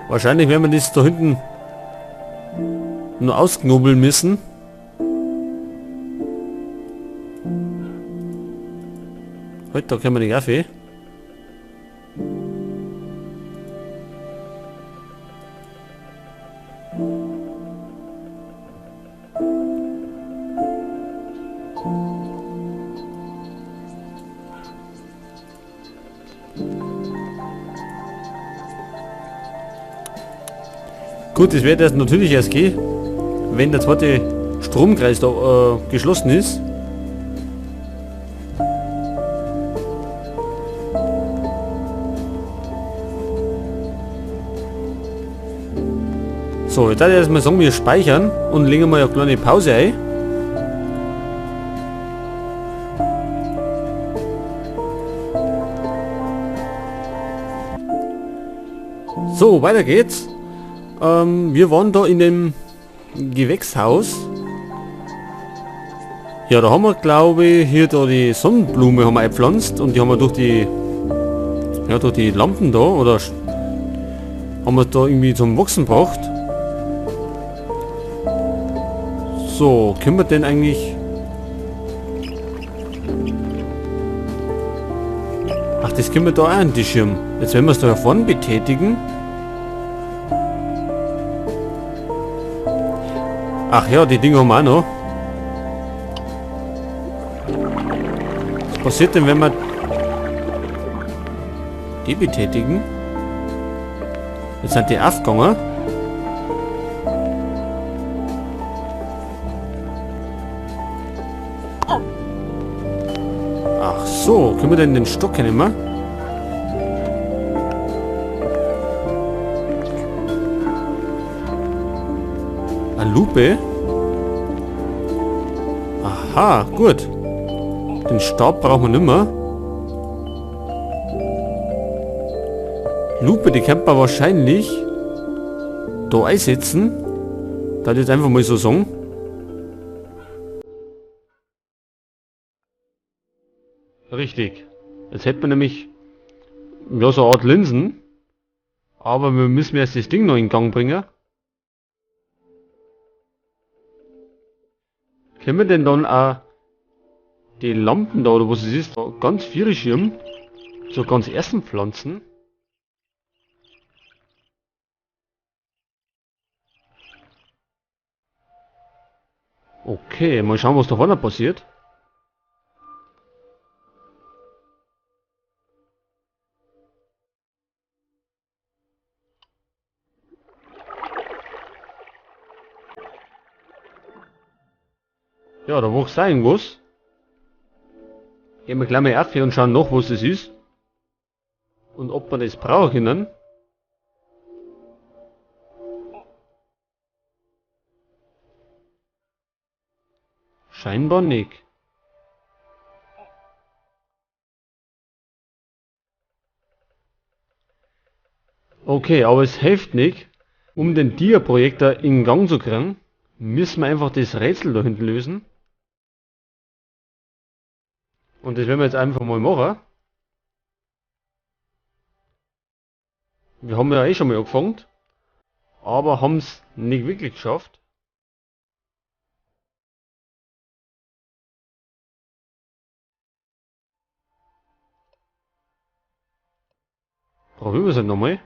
Wahrscheinlich werden wir das da hinten nur ausknobeln müssen. Heute, da können wir den Kaffee. Gut, das wird natürlich erst gehen, wenn der zweite Stromkreis da geschlossen ist. So, jetzt würde ich erstmal sagen, wir speichern und legen mal eine kleine Pause ein. So, weiter geht's. Wir waren da in dem Gewächshaus. Ja, da haben wir, glaube ich, hier da die Sonnenblume haben wir eingepflanzt und die haben wir durch die Lampen da, oder haben wir da irgendwie zum Wachsen gebracht. So, können wir denn eigentlich... Ach, das können wir da auch an die Schirm. Jetzt wenn wir es da vorne betätigen. Ach ja, die Dinger haben wir auch noch. Was passiert denn, wenn wir die betätigen? Jetzt sind die aufgegangen. Ach so, können wir denn den Stock nehmen? Eine Lupe? Aha, gut. Den Stab brauchen wir nicht mehr. Lupe, die kann man wahrscheinlich da einsetzen. Da jetzt einfach mal so sagen. Richtig. Jetzt hätten wir nämlich ja, so eine Art Linsen. Aber wir müssen erst das Ding noch in Gang bringen. Können wir denn dann auch die Lampen da, oder was es ist, ganz viele Schirm, so ganz ersten pflanzen? Okay, mal schauen, was da vorne passiert. Ja, da wächst sein was. Gehen wir gleich mal auf und schauen nach, was das ist. Und ob wir das brauchen können. Scheinbar nicht. Okay, aber es hilft nicht. Um den Dia-Projektor in Gang zu kriegen, müssen wir einfach das Rätsel da hinten lösen. Und das werden wir jetzt einfach mal machen. Wir haben ja eh schon mal angefangen, aber haben es nicht wirklich geschafft. Probieren wir es halt nochmal.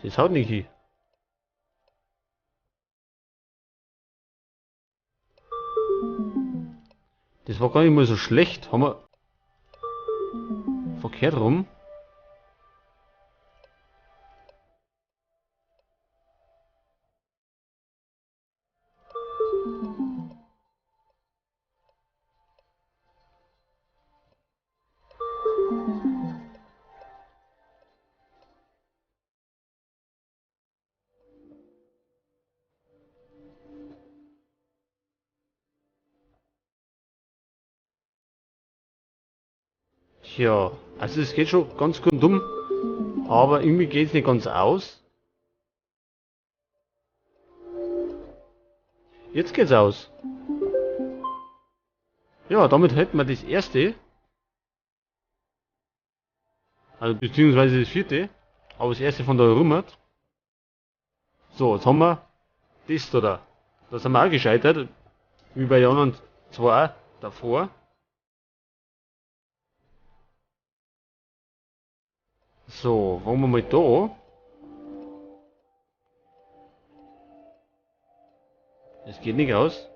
Das haut nicht hin. Das war gar nicht mal so schlecht. Haben wir verkehrt rum. Tja, also es geht schon ganz gut dumm, aber irgendwie geht es nicht ganz aus. Jetzt geht's aus. Ja, damit hätten wir das erste, also beziehungsweise das vierte, aber das erste von der Rümmert. So, jetzt haben wir das da. Da sind wir auch gescheitert, wie bei den anderen zwei davor. So, fangen wir mal da an. Das geht nicht aus.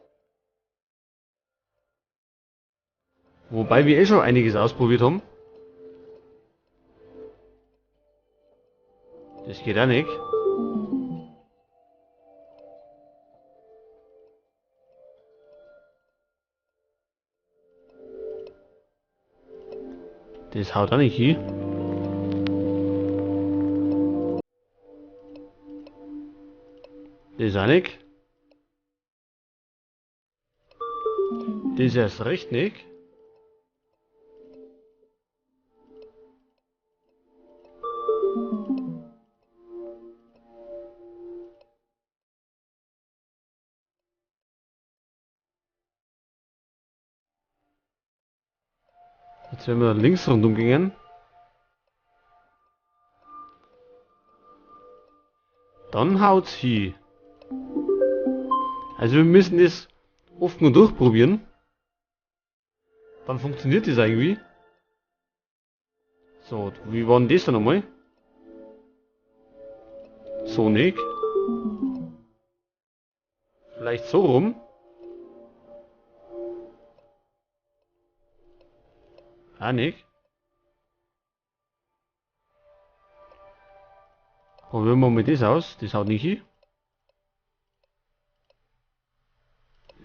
Wobei wir eh schon einiges ausprobiert haben. Das geht auch nicht. Das haut auch nicht hin. Das auch nicht. Das erst recht nicht. Jetzt werden wir links rundum gehen. Dann haut's hin. Also wir müssen das oft nur durchprobieren. Dann funktioniert das irgendwie. So, wie war denn das dann nochmal? So nicht. Vielleicht so rum. Auch nicht. Probieren wir mal das aus. Das haut nicht hin.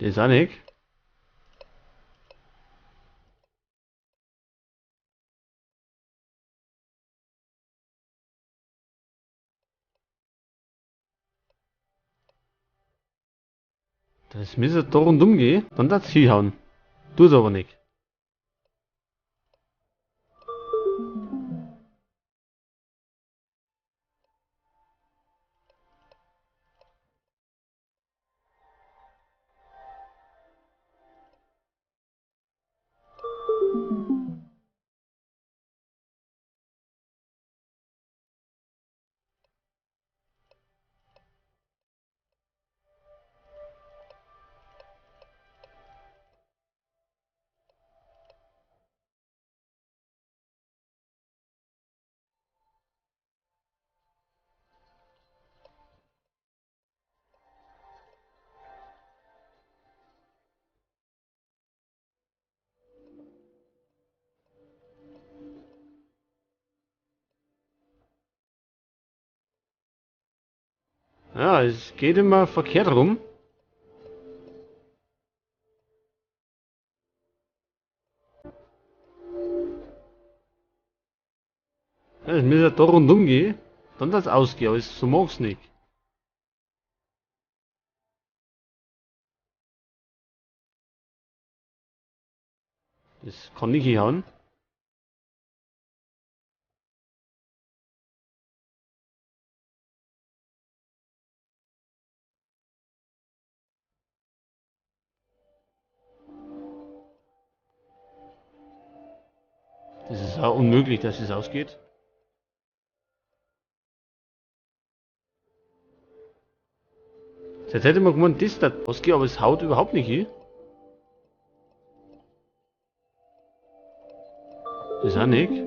Das auch nicht. Das müsste da rundum gehen. Dann darf's hinhauen. Tut's aber nicht. Ja, es geht immer verkehrt rum. Ja, es müsste da rundum gehen. Dann darf's ausgehen. Aber so mag's nicht. Das kann nicht hinhauen. Das ist auch unmöglich, dass es ausgeht. Jetzt hätte man gemeint, das da ausgeht, aber es haut überhaupt nicht hin. Das auch nicht.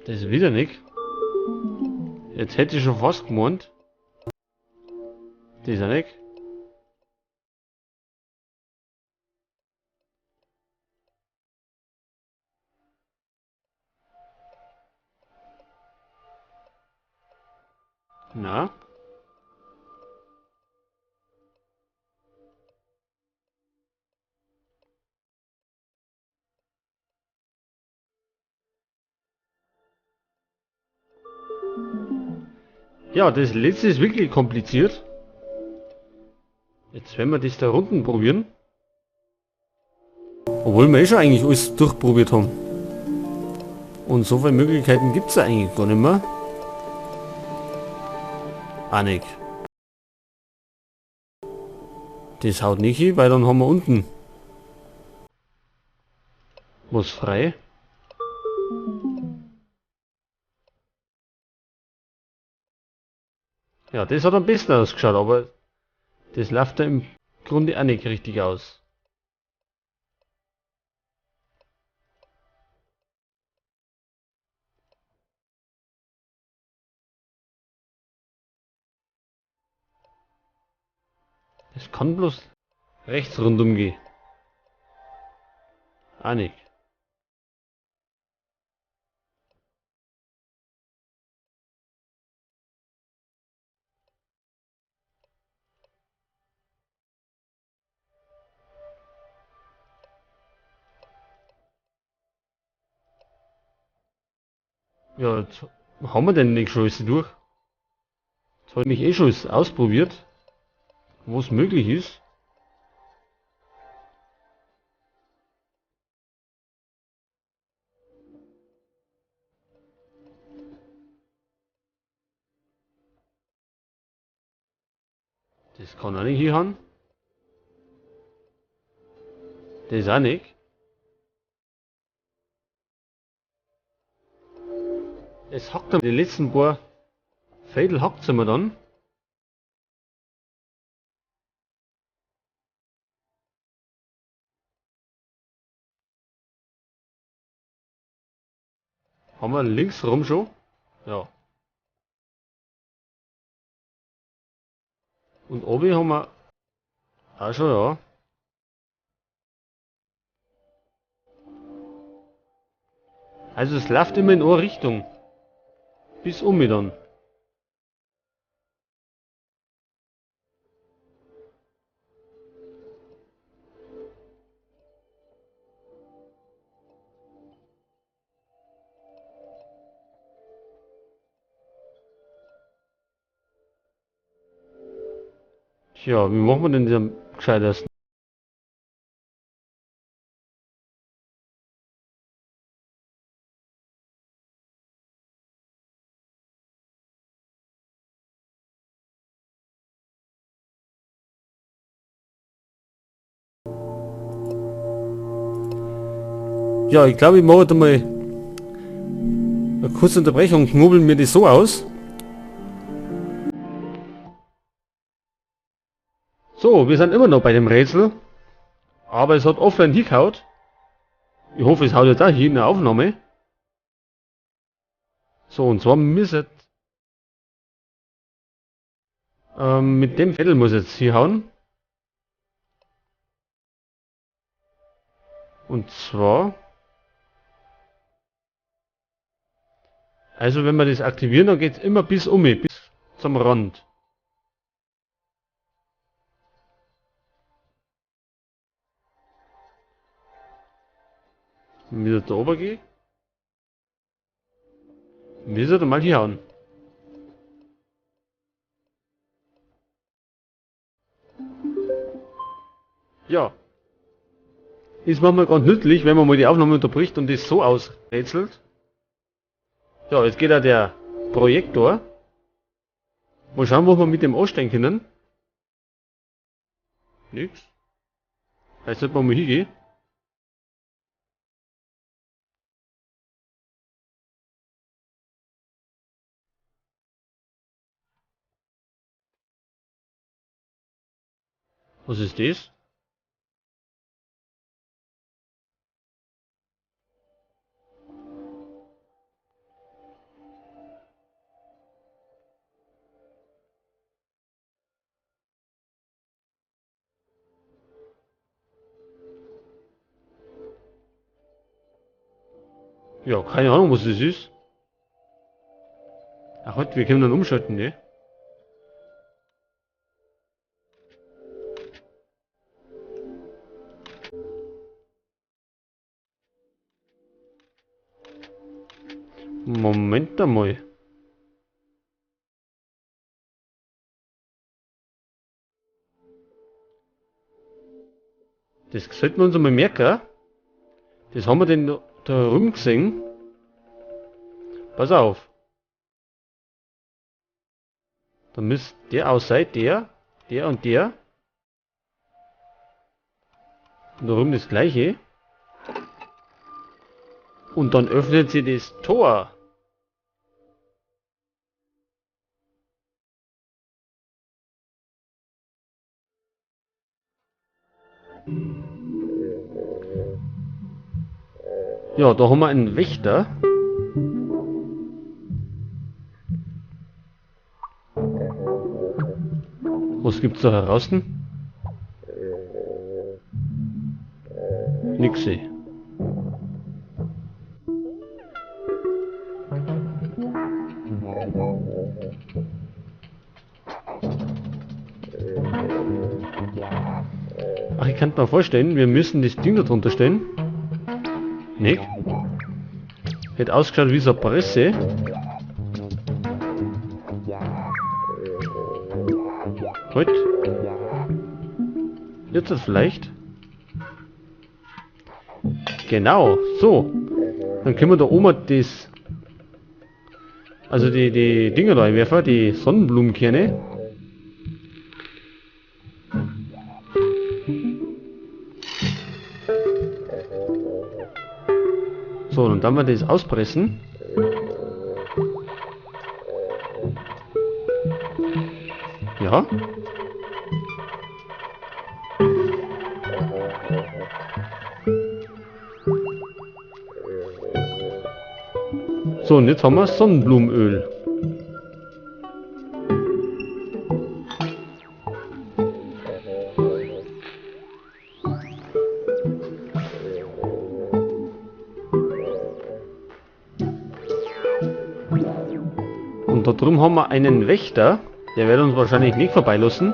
Das ist wieder nicht. Jetzt hätte ich schon fast gemeint. Das ist auch nicht. Na. Ja, das letzte ist wirklich kompliziert. Jetzt werden wir das da unten probieren. Obwohl wir eh schon eigentlich alles durchprobiert haben. Und so viele Möglichkeiten gibt es ja eigentlich gar nicht mehr. Ah, nicht. Das haut nicht hin, weil dann haben wir unten was frei. Ja, das hat am besten ausgeschaut, aber das läuft da im Grunde auch nicht richtig aus. Das kann bloß rechts rundum gehen. Auch nicht. Ja, jetzt haben wir denn nicht schon alles durch. Jetzt habe ich mich eh schon alles ausprobiert, was möglich ist. Das kann auch nicht hinhauen. Das auch nicht. Es hackt die letzten paar Fädel hackt immer dann. Haben wir links rum schon. Ja. Und oben haben wir auch schon, ja. Also es läuft immer in eine Richtung. Bis um mich dann. Tja, wie machen wir denn das am gescheitesten? Ja, ich glaube, ich mache jetzt mal eine kurze Unterbrechung, knobeln mir das so aus. So, wir sind immer noch bei dem Rätsel. Aber es hat offline hingehaut. Ich hoffe, es haut jetzt auch hin in der Aufnahme. So, und zwar müssen mit dem Vettel muss jetzt hinhauen. Und zwar, also wenn wir das aktivieren, dann geht es immer bis um mich, bis zum Rand. Wenn ich wieder da oben gehe, müssen wir mal hinhauen. Ja, ist manchmal ganz nützlich, wenn man mal die Aufnahme unterbricht und das so ausrätselt. Ja, jetzt geht da der Projektor. Mal schauen, was wir mit dem anstellen können. Nix. Vielleicht sollte man mal hingehen. Was ist das? Ja, keine Ahnung, was das ist. Ach, halt, wir können dann umschalten, ne? Moment einmal. Das sollten wir uns einmal merken. Das haben wir denn da rum gesehen. Pass auf. Da müsst der aus sein, der und der. Und da rum das gleiche. Und dann öffnet sie das Tor. Ja, da haben wir einen Wächter. Was gibt's da heraus? Nixi. Ach, ich kann mir vorstellen, wir müssen das Ding da drunter stellen. Nicht? Hätte ausgeschaut wie so eine Presse. Halt. Jetzt das vielleicht. Genau, so. Dann können wir da oben das... Also die Dinger da einwerfen, die Sonnenblumenkerne. So, und dann wir das auspressen. Ja. So, und jetzt haben wir Sonnenblumenöl. Und da drüben haben wir einen Wächter. Der wird uns wahrscheinlich nicht vorbeilassen.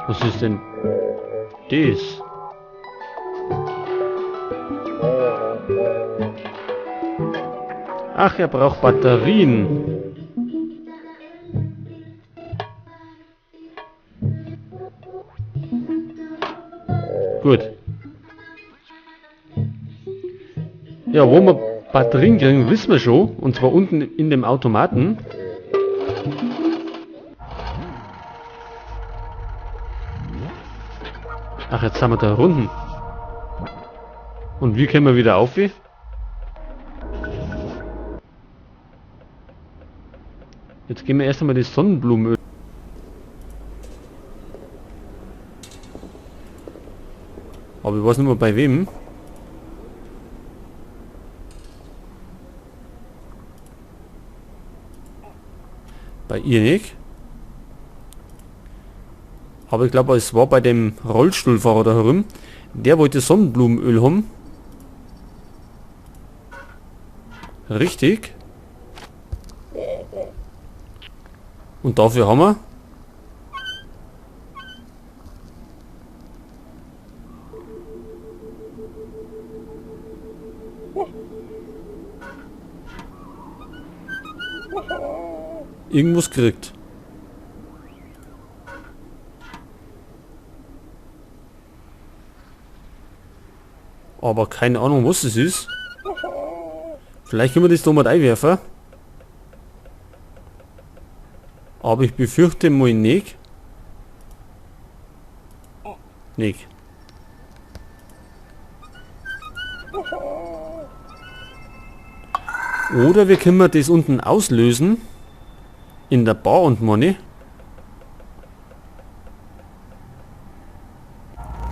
Was ist denn das? Ach, er braucht Batterien. Gut. Ja, wo wir Batterien kriegen, wissen wir schon. Und zwar unten in dem Automaten. Ach, jetzt haben wir da unten. Und wie können wir wieder auf? Jetzt gehen wir erst einmal das Sonnenblumenöl. Aber ich weiß nicht mehr bei wem. Bei ihr nicht. Aber ich glaube, es war bei dem Rollstuhlfahrer da herum. Der wollte Sonnenblumenöl haben. Richtig. Und dafür haben wir irgendwas gekriegt. Aber keine Ahnung, was es ist. Vielleicht können wir das da mal einwerfen. Aber ich befürchte mal nicht. Nicht. Oder wir können das unten auslösen. In der Bar und Money.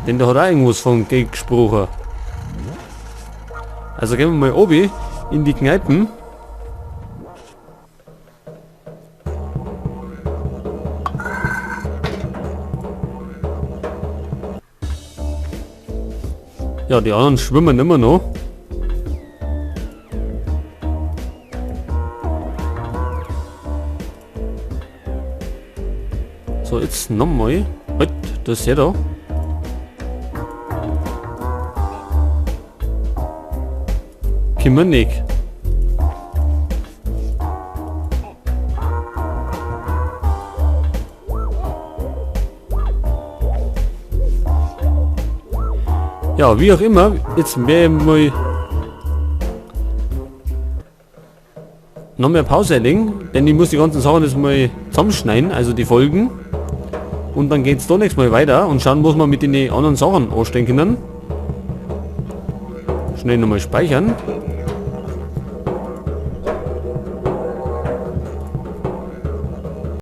Denn da hat auch irgendwas von Geld gesprochen. Also gehen wir mal oben in die Kneipen. Ja, die anderen schwimmen immer noch. So, jetzt nochmal. Halt, das ist ja da. kommen nicht. Ja, wie auch immer, jetzt werden wir mal noch mehr Pause legen, denn ich muss die ganzen Sachen jetzt mal zusammenschneiden, also die Folgen. Und dann geht's doch nächstes Mal weiter und schauen, was wir mit den anderen Sachen anstellen können. Schnell nochmal speichern.